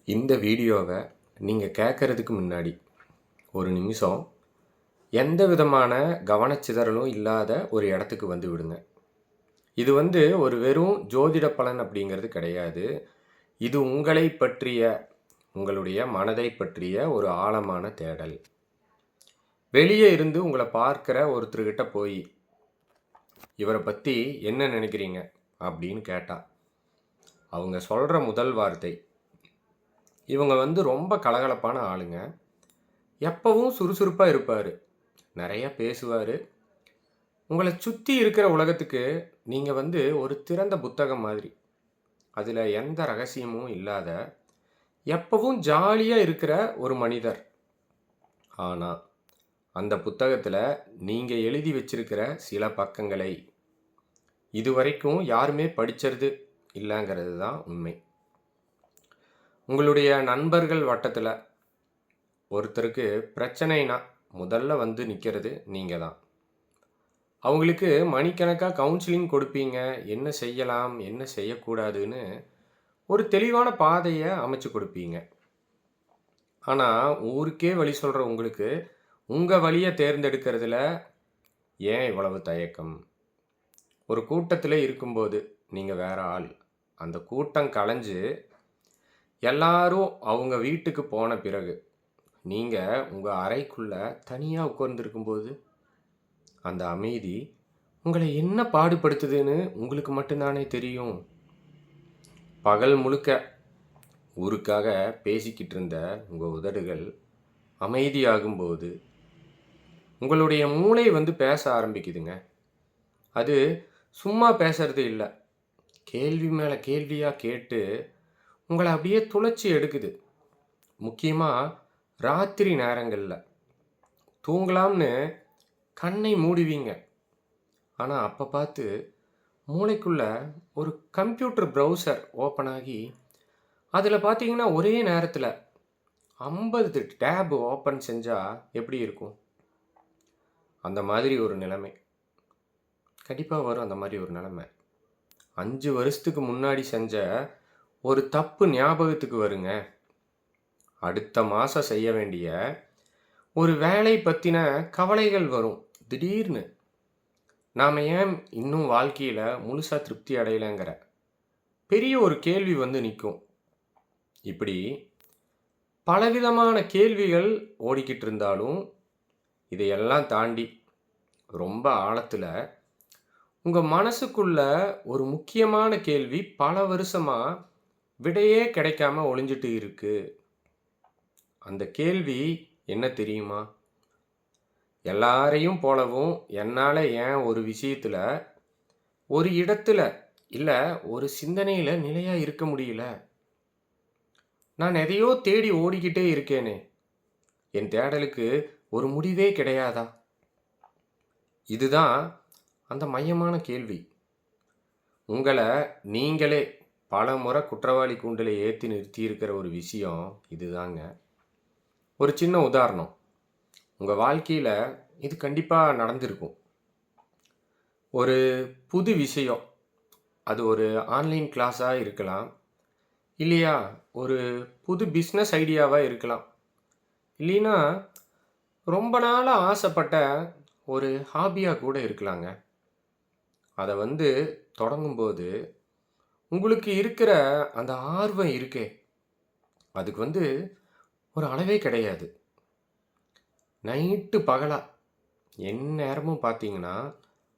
இந்த வீடியோவை நீங்கள் கேட்குறதுக்கு முன்னாடி ஒரு நிமிஷம் எந்த விதமான கவனச்சிதறலும் இல்லாத ஒரு இடத்துக்கு வந்து விடுங்க. இது ஒரு வெறும் ஜோதிட பலன் அப்படிங்கிறது கிடையாது. இது உங்களை பற்றிய, உங்களுடைய மனதை பற்றிய ஒரு ஆழமான தேடல். வெளியே இருந்து உங்களை பார்க்குற ஒருத்தர்கிட்ட போய் இவரை பற்றி என்ன நினைக்கிறீங்க அப்படின்னு கேட்டா அவங்க சொல்கிற முதல் வார்த்தை, இவங்க ரொம்ப கலகலப்பான ஆளுங்க, எப்பவும் சுறுசுறுப்பாக இருப்பார், நிறைய பேசுவார், உங்களை சுற்றி இருக்கிற உலகத்துக்கு நீங்கள் ஒரு திறந்த புத்தகம் மாதிரி, அதில் எந்த ரகசியமும் இல்லாத எப்பவும் ஜாலியாக இருக்கிற ஒரு மனிதர். ஆனால் அந்த புத்தகத்தில் நீங்கள் எழுதி வச்சிருக்கிற சில பக்கங்களை இதுவரைக்கும் யாருமே படித்தது இல்லைங்கிறது தான் உண்மை. உங்களுடைய நண்பர்கள் வட்டத்தில் ஒருத்தருக்கு பிரச்சனைனா முதல்ல வந்து நிற்கிறது நீங்கள் தான். அவங்களுக்கு மணிக்கணக்காக கவுன்சிலிங் கொடுப்பீங்க, என்ன செய்யலாம் என்ன செய்யக்கூடாதுன்னு ஒரு தெளிவான பாதையை அமைச்சு கொடுப்பீங்க. ஆனால் ஊருக்கே வழி சொல்கிற உங்களுக்கு உங்கள் வழியை தேர்ந்தெடுக்கிறதுல ஏன் இவ்வளவு தயக்கம்? ஒரு கூட்டத்தில் இருக்கும்போது நீங்கள் வேற ஆள், அந்த கூட்டம் கலைஞ்சு எல்லாரும் அவங்க வீட்டுக்கு போன பிறகு நீங்கள் உங்கள் அறைக்குள்ளே தனியாக உட்கார்ந்துருக்கும்போது அந்த அமைதி உங்களை என்ன பாடுபடுத்துதுன்னு உங்களுக்கு மட்டும்தானே தெரியும். பகல் முழுக்க ஊருக்காக பேசிக்கிட்டு இருந்த உங்கள் உதடுகள் அமைதியாகும்போது உங்களுடைய மூளை பேச ஆரம்பிக்குதுங்க. அது சும்மா பேசுறது இல்லை, கேள்வி மேலே கேள்வியாக கேட்டு உங்களை அப்படியே துளைச்சி எடுக்குது. முக்கியமாக ராத்திரி நேரங்களில் தூங்கலாம்னு கண்ணை மூடுவீங்க, ஆனால் அப்போ பார்த்து மூளைக்குள்ளே ஒரு கம்ப்யூட்டர் ப்ரௌசர் ஓப்பன் ஆகி அதில் பார்த்தீங்கன்னா ஒரே நேரத்தில் 50 டேப் ஓப்பன் செஞ்சால் எப்படி இருக்கும்? அந்த மாதிரி ஒரு நிலைமை கண்டிப்பாக வரும். அந்த மாதிரி ஒரு நிலைமை 5 வருஷத்துக்கு முன்னாடி செஞ்ச ஒரு தப்பு ஞாபகத்துக்கு வருங்க. அடுத்த மாதம் செய்ய வேண்டிய ஒரு வேலை பற்றின கவலைகள் வரும் திடீர்னு. நாம் ஏன் இன்னும் வாழ்க்கையில் முழுசாக திருப்தி அடையலைங்கிற பெரிய ஒரு கேள்வி நிற்கும். இப்படி பலவிதமான கேள்விகள் ஓடிக்கிட்டு இருந்தாலும் இதையெல்லாம் தாண்டி ரொம்ப ஆழத்தில் உங்கள் மனசுக்குள்ள ஒரு முக்கியமான கேள்வி பல வருஷமாக விடையே கிடைக்காம ஒளிஞ்சிட்டு இருக்கு. அந்த கேள்வி என்ன தெரியுமா? எல்லாரையும் போலவும் என்னால் ஏன் ஒரு விஷயத்தில், ஒரு இடத்துல இல்லை ஒரு சிந்தனையில் நிலையாக இருக்க முடியல? நான் எதையோ தேடி ஓடிக்கிட்டே இருக்கேனே, என் தேடலுக்கு ஒரு முடிவே கிடையாதா? இதுதான் அந்த மையமான கேள்வி. உங்களை நீங்களே பல முறை குற்றவாளி கூண்டில் ஏற்றி நிறுத்தி இருக்கிற ஒரு விஷயம் இதுதாங்க. ஒரு சின்ன உதாரணம், உங்கள் வாழ்க்கையில் இது கண்டிப்பாக நடந்திருக்கும். ஒரு புது விஷயம், அது ஒரு ஆன்லைன் கிளாஸாக இருக்கலாம், இல்லையா ஒரு புது பிஸ்னஸ் ஐடியாவாக இருக்கலாம், இல்லைன்னா ரொம்ப நாளாக ஆசைப்பட்ட ஒரு ஹாபியாக கூட இருக்கலாங்க. அதை தொடங்கும்போது உங்களுக்கு இருக்கிற அந்த ஆர்வம் இருக்கே, அதுக்கு ஒரு அளவே கிடையாது. நைட்டு பகலா எந்நேரமும் பார்த்தீங்கன்னா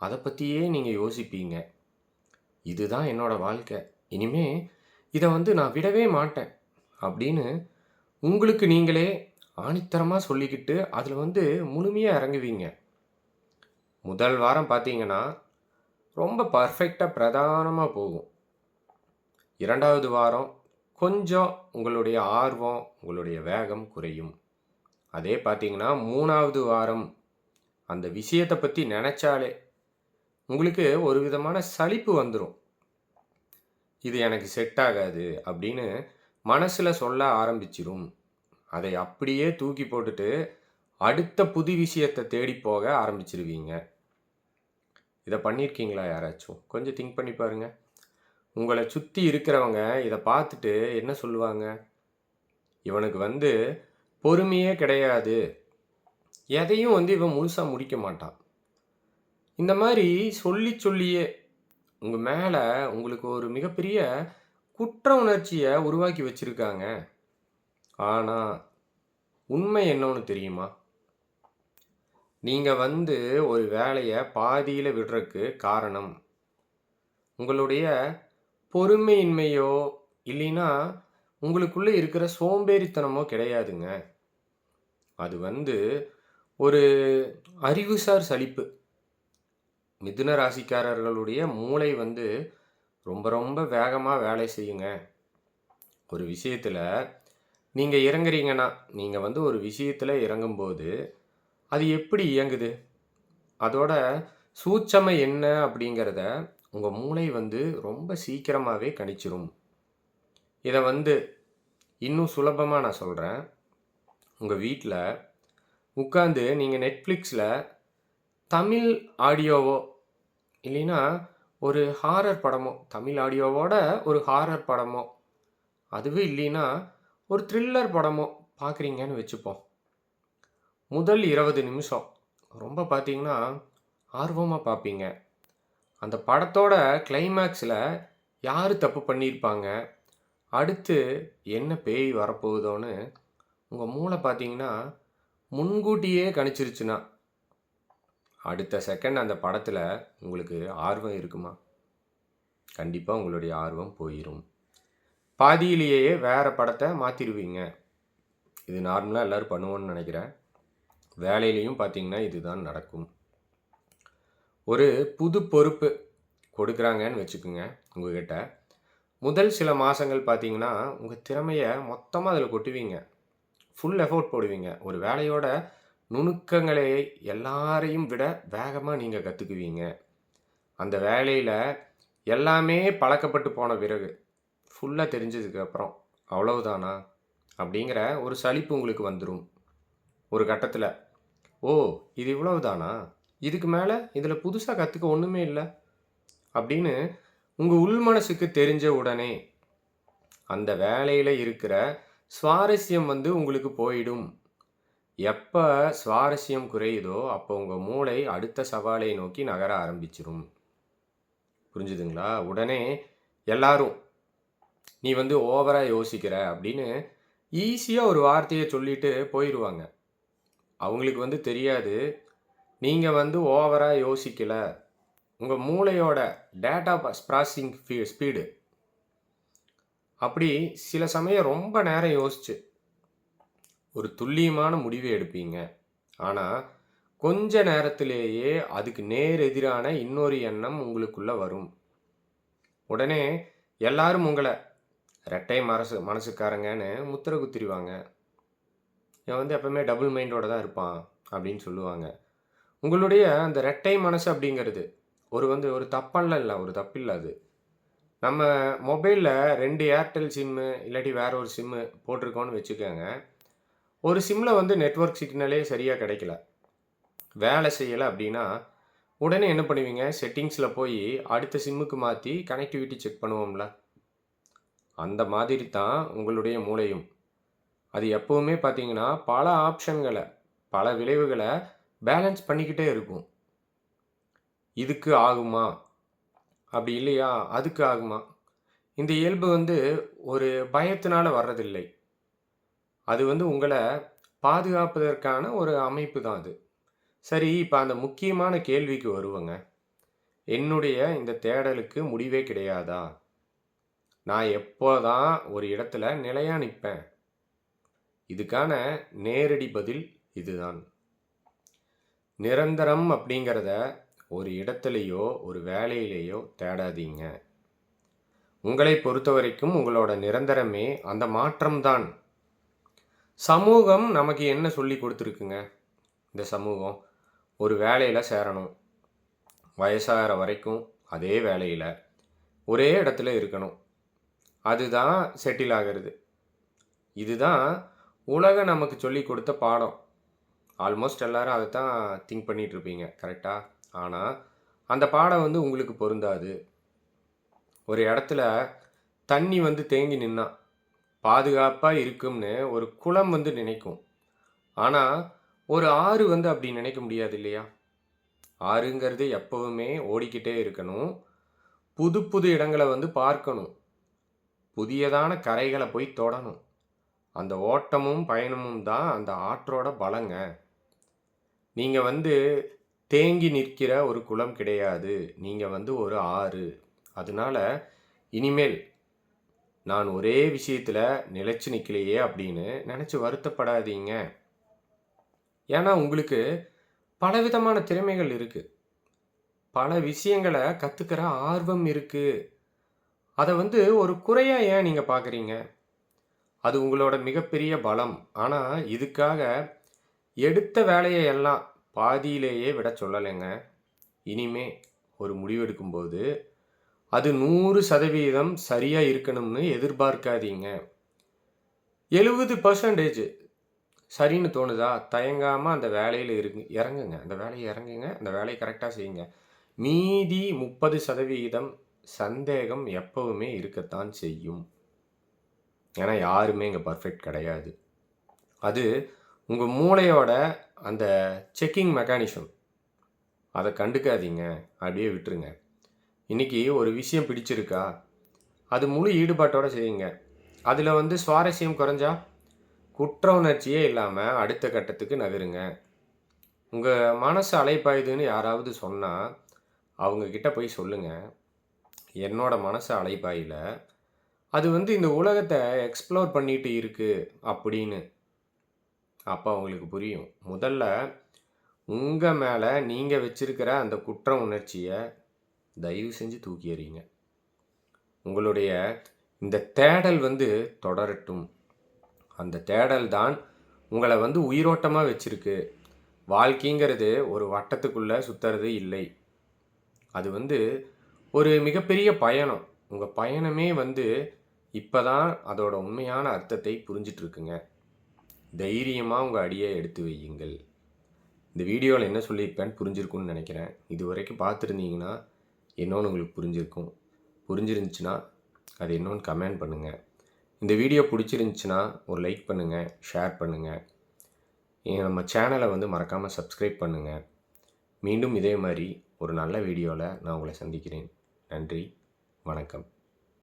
அதை பற்றியே நீங்கள் யோசிப்பீங்க. இதுதான் என்னோட வாழ்க்கை, இனிமே இதை நான் விடவே மாட்டேன் அப்படின்னு உங்களுக்கு நீங்களே ஆணித்தரமாக சொல்லிக்கிட்டு அதில் முழுமையாக இறங்குவீங்க. முதல் வாரம் பார்த்தீங்கன்னா ரொம்ப பர்ஃபெக்டாக பிரதானமாக போகும். 2வது வாரம் கொஞ்சம் உங்களுடைய ஆர்வம், உங்களுடைய வேகம் குறையும். அதே பார்த்தீங்கன்னா 3வது வாரம் அந்த விஷயத்தை பற்றி நினச்சாலே உங்களுக்கு ஒரு விதமான சலிப்பு வந்துடும். இது எனக்கு செட் ஆகாது அப்படின்னு மனசில் சொல்ல ஆரம்பிச்சிடும். அதை அப்படியே தூக்கி போட்டுட்டு அடுத்த புது விஷயத்தை தேடி போக ஆரம்பிச்சிருவீங்க. இதை பண்ணியிருக்கீங்களா யாராச்சும்? கொஞ்சம் திங்க் பண்ணி பாருங்கள். உங்களை சுற்றி இருக்கிறவங்க இதை பார்த்துட்டு என்ன சொல்லுவாங்க? இவனுக்கு வந்து பொறுமையே கிடையாது. எதையும் வந்து இவன் முழுசா முடிக்க மாட்டான். இந்த மாரி சொல்லி சொல்லியே உங்க மேல உங்களுக்கு ஒரு மிகப்பெரிய குற்ற உணர்ச்சிய உருவாக்கி வச்சிருக்காங்க. ஆனா, உண்மை என்னன்னு தெரியுமா? நீங்க வந்து ஒரு வேலைய பாதியில விடுறக்கு காரணம், உங்களுடைய பொறுமையின்மையோ, இல்லைன்னா உங்களுக்குள்ள இருக்கிற சோம்பேறித்தனமோ கிடையாதுங்க. அது வந்து ஒரு அறிவுசார் சலிப்பு. மிதுன ராசிக்காரர்களுடைய மூளை வந்து ரொம்ப ரொம்ப வேகமா வேலை செய்யுங்க. ஒரு விஷயத்துல நீங்க இறங்குறீங்கன்னா, நீங்க வந்து ஒரு விஷயத்துல இறங்கும்போது, அது எப்படி இயங்குது? அதோட சூட்சமம் என்ன அப்படிங்கிறத உங்க மூளை வந்து ரொம்ப சீக்கிரமாவே கணிச்சிரும். இத வந்து இன்னும் சுலபமா நான் சொல்றேன். உங்க வீட்ல உட்கார்ந்து நீங்க Netflixல தமிழ் ஆடியோவோ, இல்லைன்னா ஒரு ஹாரர் படமோ, தமிழ் ஆடியோவோட ஒரு ஹாரர் படமோ, அதுவும் இல்லைன்னா ஒரு த்ரில்லர் படமோ பார்க்குறீங்கன்னு வச்சுப்போம். முதல் 20 நிமிஷம் ரொம்ப பார்த்தீங்கன்னா, ஆர்வமா பார்ப்பீங்க. அந்த படத்தோட கிளைமாக்ஸ்ல யாரு தப்பு பண்ணியிருப்பாங்க? அடுத்து என்ன பேய் வரப்போகுதோன்னு உங்க மூளை பார்த்தீங்கன்னா, முன்கூட்டியே கணிச்சிருச்சுன்னா, அடுத்த செகண்ட் அந்த படத்துல உங்களுக்கு ஆர்வம் இருக்குமா? கண்டிப்பா உங்களுடைய ஆர்வம் போயிரும். பாதியிலேயே வேற படத்த மாத்திருவீங்க. இது நார்மலா எல்லாரும் பண்ணுவோம்னு நெனைக்கிறேன். வேலையிலயும் பார்த்தீங்கன்னா, இதுதான் நடக்கும். ஒரு புது பொறுப்பு கொடுக்குறாங்கன்னு வச்சுக்கோங்க உங்ககிட்ட. முதல் சில மாசங்கள் பார்த்தீங்கன்னா, உங்க திறமைய மொத்தமா அதில கொட்டுவீங்க. ஃபுல் எஃபோர்ட் போடுவீங்க. ஒரு வேலையோட நுணுக்கங்களை எல்லாரையும் விட வேகமா நீங்க கத்துக்குவீங்க. அந்த வேலையில எல்லாமே பழக்கப்பட்டு போன பிறகு, ஃபுல்லா தெரிஞ்சதுக்கு அப்புறம், "அவ்வளவுதானா?" அப்படிங்கிற ஒரு சலிப்பு உங்களுக்கு வந்துரும். ஒரு கட்டத்தில, "ஓ! இது இவ்வளவுதானா? இதுக்கு மேல இதில புதுசா கத்துக்க ஒண்ணுமே இல்ல." அப்படின்னு உங்க உள் மனசுக்கு தெரிஞ்ச உடனே, அந்த வேலையில இருக்கிற சுவாரஸ்யம் வந்து உங்களுக்கு போயிடும். எப்ப சுவாரஸ்யம் குறையுதோ, அப்போ உங்க மூளை அடுத்த சவாலை நோக்கி நகர ஆரம்பிச்சுரும். புரிஞ்சுதுங்களா? உடனே எல்லாரும், "நீ வந்து ஓவரா யோசிக்கிற" அப்படின்னு ஈஸியா ஒரு வார்த்தைய சொல்லிட்டு போயிருவாங்க. அவங்களுக்கு வந்து தெரியாது, நீங்க வந்து ஓவரா யோசிக்கல. உங்க மூளையோட டேட்டா ப்ராசஸிங் ஸ்பீடு அப்படி சில சமயம் ரொம்ப நேரம் யோசிச்சு, ஒரு துல்லியமான முடிவு எடுப்பீங்க. ஆனா, கொஞ்ச நேரத்திலேயே அதுக்கு நேர் எதிரான இன்னொரு எண்ணம் உங்களுக்குள்ள வரும். உடனே எல்லாரும் உங்கள ரெட்டை மனசுக்காரங்கன்னு முத்திர குத்திருவாங்க. இவன் வந்து எப்பவுமே டபுள் மைண்டோட தான் இருப்பான் அப்படின்னு சொல்லுவாங்க. உங்களுடைய அந்த ரெட்டை மனசு அப்படிங்கிறது ஒரு தப்பெல்லாம் இல்ல. ஒரு தப்பில்ல அது. நம்ம மொபைல்ல 2 ஏர்டெல் சிம்மு இல்லாட்டி வேற ஒரு சிம்மு போட்டிருக்கோம்னு வச்சுக்கங்க. ஒரு சிம்ல வந்து நெட்வொர்க் சிக்னலே சரியா கிடைக்கல. வேலை செய்யல அப்படின்னா, உடனே என்ன பண்ணுவீங்க? செட்டிங்ஸ்ல போயி அடுத்த சிம்முக்கு மாத்தி கனெக்டிவிட்டி செக் பண்ணுவோம்ல. அந்த மாதிரி தான் உங்களுடைய மூளையும். அது எப்பவுமே பார்த்தீங்கன்னா, பல ஆப்ஷன்கள, பல விளைவுகள பேலன்ஸ் பண்ணிக்கிட்டே இருக்கும். இதுக்கு ஆகுமா? அப்படி இல்லையா, அதுக்கு ஆகுமா? இந்த இயல்பு வந்து ஒரு பயத்தினால வர்றதில்லை. அது வந்து உங்கள பாதுகாப்பதற்கான ஒரு அமைப்பு தான் அது. சரி, இப்ப அந்த முக்கியமான கேள்விக்கு வருவோங்க. என்னுடைய இந்த தேடலுக்கு முடிவே கிடையாதா? நான் எப்போதான் ஒரு இடத்துல நிலையா நிப்பேன்? இதுக்கான நேரடி பதில் இதுதான். நிரந்தரம் அப்படிங்கிறத ஒரு இடத்துலயோ, ஒரு வேலையிலேயோ தேடாதீங்க. உங்களை பொறுத்தவரைக்கும் உங்களோட நிரந்தரமே அந்த மாற்றம் தான். சமூகம் நமக்கு என்ன சொல்லிக் குடுத்துருக்குங்க? இந்த சமூகம், ஒரு வேலையில சேரணும். வயசாகுற வரைக்கும் அதே வேலையில, ஒரே இடத்துல இருக்கணும். அதுதான் செட்டில் ஆகுறது. இதுதான் உலகம் நமக்கு சொல்லிக் கொடுத்த பாடம். ஆல்மோஸ்ட் எல்லாரும் அதத்தான் திங்க் பண்ணிட்டு இருப்பீங்க. கரெக்ட்டா? ஆனா, அந்த பாடம் வந்து உங்களுக்கு பொருந்தாது. ஒரு இடத்துல தண்ணி வந்து தேங்கி நின்னா, பாதுகாப்பாக இருக்கும்னு ஒரு குளம் வந்து நினைக்கும். ஆனால் ஒரு ஆறு வந்து அப்படி நினைக்க முடியாது இல்லையா? ஆறுங்கிறது எப்பவுமே ஓடிக்கிட்டே இருக்கணும். புது புது இடங்களை வந்து பார்க்கணும். புதியதான கரைகளை போய் தொடணும். அந்த ஓட்டமும் பயணமும் தான் அந்த ஆற்றோட பலங்க. நீங்க வந்து தேங்கி நிற்கிற ஒரு குளம் கிடையாது. நீங்க வந்து ஒரு ஆறு. அதனால இனிமேல் நான் ஒரே விஷயத்துல நிலைச்சு நிக்கலையே அப்படின்னு நினைச்சு வருத்தப்படாதீங்க. ஏன்னா உங்களுக்கு பலவிதமான திறமைகள் இருக்கு. பல விஷயங்களை கத்துக்கிற ஆர்வம் இருக்கு. அதை வந்து ஒரு குறையா ஏன் நீங்க பார்க்குறீங்க? அது உங்களோட மிகப்பெரிய பலம். ஆனா இதுக்காக எடுத்த வேலையை எல்லாம் பாதியிலேயே விட சொல்லலைங்க. இனிமே ஒரு முடிவெடுக்கும்போது அது 100% சரியா இருக்கணும்னு எதிர்பார்க்காதீங்க. 70% சரின்னு தோணுதா? தயங்காம அந்த வேலையில இறங்குங்க. அந்த வேலையை இறங்குங்க. அந்த வேலையை கரெக்ட்டா செய்யுங்க. மீதி 30% சந்தேகம் எப்பவுமே இருக்கத்தான் செய்யும். ஏன்னா யாருமே இங்க பெர்ஃபெக்ட் கிடையாது. அது உங்க மூளையோட அந்த செக்கிங் மெக்கானிசம். அத கண்டுக்காதீங்க. அப்படியே விட்டுருங்க. இன்னைக்கு ஒரு விஷயம் பிடிச்சிருக்கா? அது முழு ஈடுபாட்டோட செய்யுங்க. அதுல வந்து சுவாரஸ்யம் குறைஞ்சா, குற்ற உணர்ச்சியே இல்லாம அடுத்த கட்டத்துக்கு நகருங்க. உங்க மனசு அலைப்பாயுதுன்னு யாராவது சொன்னா, அவங்க கிட்ட போய் சொல்லுங்க. என்னோட மனசு அலைப்பாயல. அது வந்து இந்த உலகத்த எக்ஸ்ப்ளோர் பண்ணிட்டு இருக்கு அப்படின்னு. அப்ப அவங்களுக்கு புரியும். முதல்ல உங்க மேல நீங்க வச்சிருக்கிற அந்த குற்ற உணர்ச்சிய தயவு செஞ்சு தூக்கி எறியுங்க. உங்களுடைய இந்த தேடல் வந்து தொடரட்டும். அந்த தேடல் தான் உங்கள வந்து உயிரோட்டமா வச்சிருக்கு. வாழ்க்கைங்கிறது ஒரு வட்டத்துக்குள்ள சுத்துறது இல்லை. அது வந்து ஒரு மிகப்பெரிய பயணம். உங்க பயணமே வந்து இப்பதான் அதோட உண்மையான அர்த்தத்தை புரிஞ்சிட்டு இருக்குங்க. தைரியமா உங்க அடியை எடுத்து வையுங்கள். இந்த வீடியோவில் என்ன சொல்லியிருப்பேன்னு புரிஞ்சிருக்கும்னு நினைக்கிறேன். இதுவரைக்கும் பார்த்துருந்தீங்கன்னா என்னன்னு உங்களுக்கு புரிஞ்சிருக்கும். புரிஞ்சிருந்துச்சுன்னா அது என்னன்னு கமெண்ட் பண்ணுங்கள். இந்த வீடியோ பிடிச்சிருந்துச்சுன்னா ஒரு லைக் பண்ணுங்கள், ஷேர் பண்ணுங்கள். நம்ம சேனலை வந்து மறக்காமல் சப்ஸ்கிரைப் பண்ணுங்கள். மீண்டும் இதே மாதிரி ஒரு நல்ல வீடியோவில் நான் உங்களை சந்திக்கிறேன். நன்றி, வணக்கம்.